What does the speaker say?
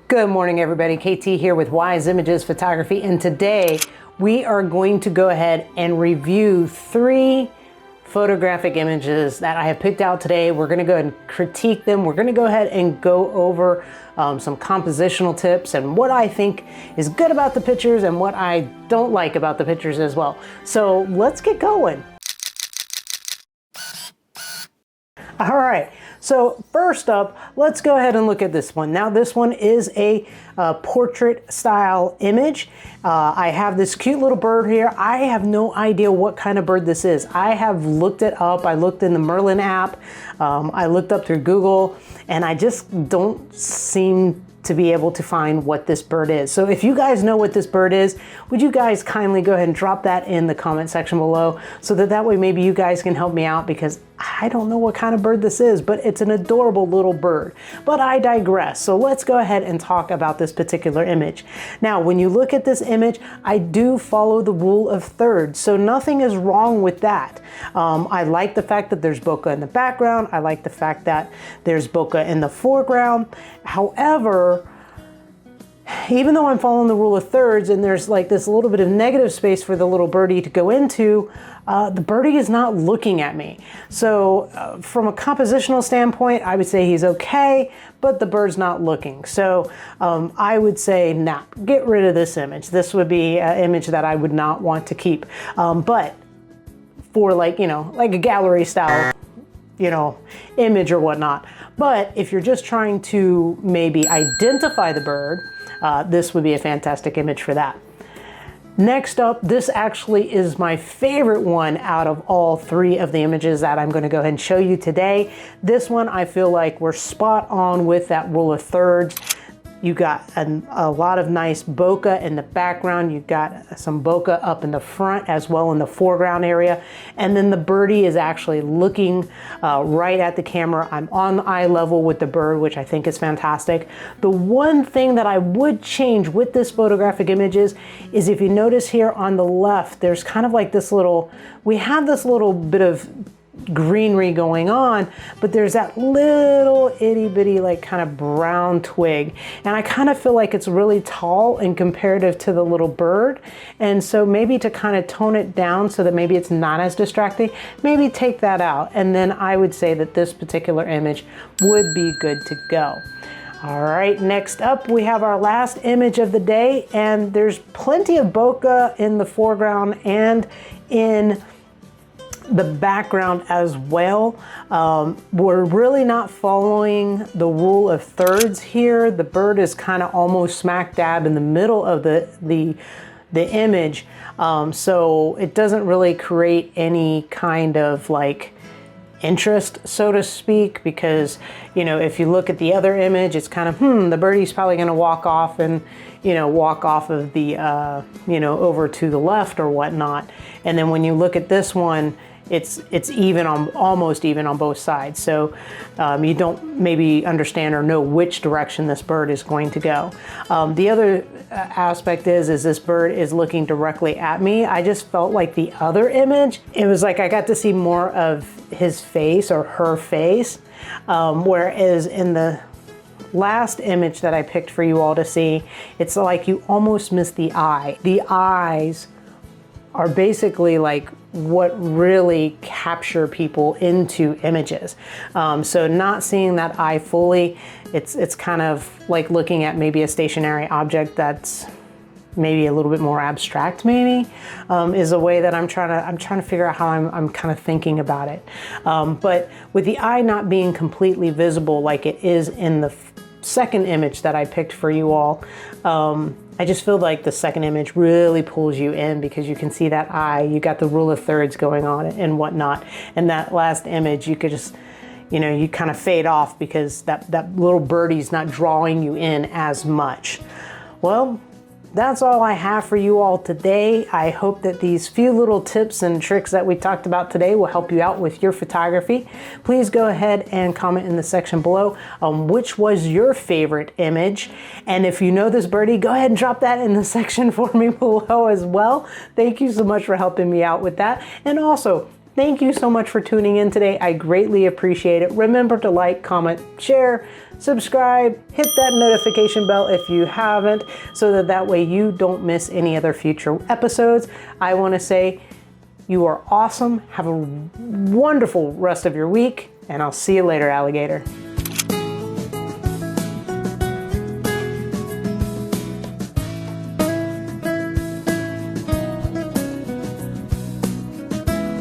Good morning, everybody. KT here with Wise Images Photography, and today we are going to go ahead and review 3 photographic images that I have picked out today. We're going to go ahead and critique them. We're going to go ahead and go over some compositional tips and what I think is good about the pictures and what I don't like about the pictures as well. So let's get going. All right, so first up, let's go ahead and look at this one. Now this one is a portrait style image. I have this cute little bird here. I have no idea what kind of bird this is. I have looked it up. I looked in the Merlin app. I looked up through Google, and I just don't seem to be able to find what this bird is. So if you guys know what this bird is, would you guys kindly go ahead and drop that in the comment section below so that way maybe you guys can help me out, because I don't know what kind of bird this is, but it's an adorable little bird. But I digress. So let's go ahead and talk about this particular image. Now, when you look at this image, I do follow the rule of thirds, so nothing is wrong with that. I like the fact that there's bokeh in the background. I like the fact that there's bokeh in the foreground. However, even though I'm following the rule of thirds and there's like this little bit of negative space for the little birdie to go into, the birdie is not looking at me. So from a compositional standpoint, I would say he's okay, but the bird's not looking. So I would say, nah, get rid of this image. This would be an image that I would not want to keep. But for like a gallery style image or whatnot. But if you're just trying to maybe identify the bird, this would be a fantastic image for that. Next up, this actually is my favorite one out of all 3 of the images that I'm going to go ahead and show you today. This one, I feel like we're spot on with that rule of thirds. You got a lot of nice bokeh in the background. You got some bokeh up in the front as well in the foreground area. And then the birdie is actually looking right at the camera. I'm on eye level with the bird, which I think is fantastic. The one thing that I would change with this photographic images is if you notice here on the left, there's kind of like this we have this little bit of greenery going on, but there's that little itty bitty like kind of brown twig, and I kind of feel like it's really tall in comparative to the little bird. And so maybe to kind of tone it down so that maybe it's not as distracting, maybe take that out, and then I would say that this particular image would be good to go. All right, next up we have our last image of the day, and there's plenty of bokeh in the foreground and in the background as well. We're really not following the rule of thirds here. The bird is kind of almost smack dab in the middle of the image, so it doesn't really create any kind of like interest, so to speak, because if you look at the other image, it's kind of the birdie's probably going to walk off and walk off of the over to the left or whatnot. And then when you look at this one, it's even on, almost even on both sides. So you don't maybe understand or know which direction this bird is going to go. The other aspect is this bird is looking directly at me. I just felt like the other image, it was like I got to see more of his face or her face, whereas in the last image that I picked for you all to see, it's like you almost miss the eye. The eyes are basically like what really capture people into images. So not seeing that eye fully, it's kind of like looking at maybe a stationary object that's maybe a little bit more abstract, maybe, is a way that I'm trying to figure out how I'm kind of thinking about it. But with the eye not being completely visible like it is in the second image that I picked for you all, I just feel like the second image really pulls you in because you can see that eye, you got the rule of thirds going on and whatnot. And that last image, you could just, you kind of fade off because that little birdie's not drawing you in as much. Well, that's all I have for you all today. I hope that these few little tips and tricks that we talked about today will help you out with your photography. Please go ahead and comment in the section below which was your favorite image. And if you know this birdie, go ahead and drop that in the section for me below as well. Thank you so much for helping me out with that. And also, thank you so much for tuning in today. I greatly appreciate it. Remember to like, comment, share, subscribe, hit that notification bell if you haven't, so that way you don't miss any other future episodes. I want to say you are awesome. Have a wonderful rest of your week, and I'll see you later, alligator.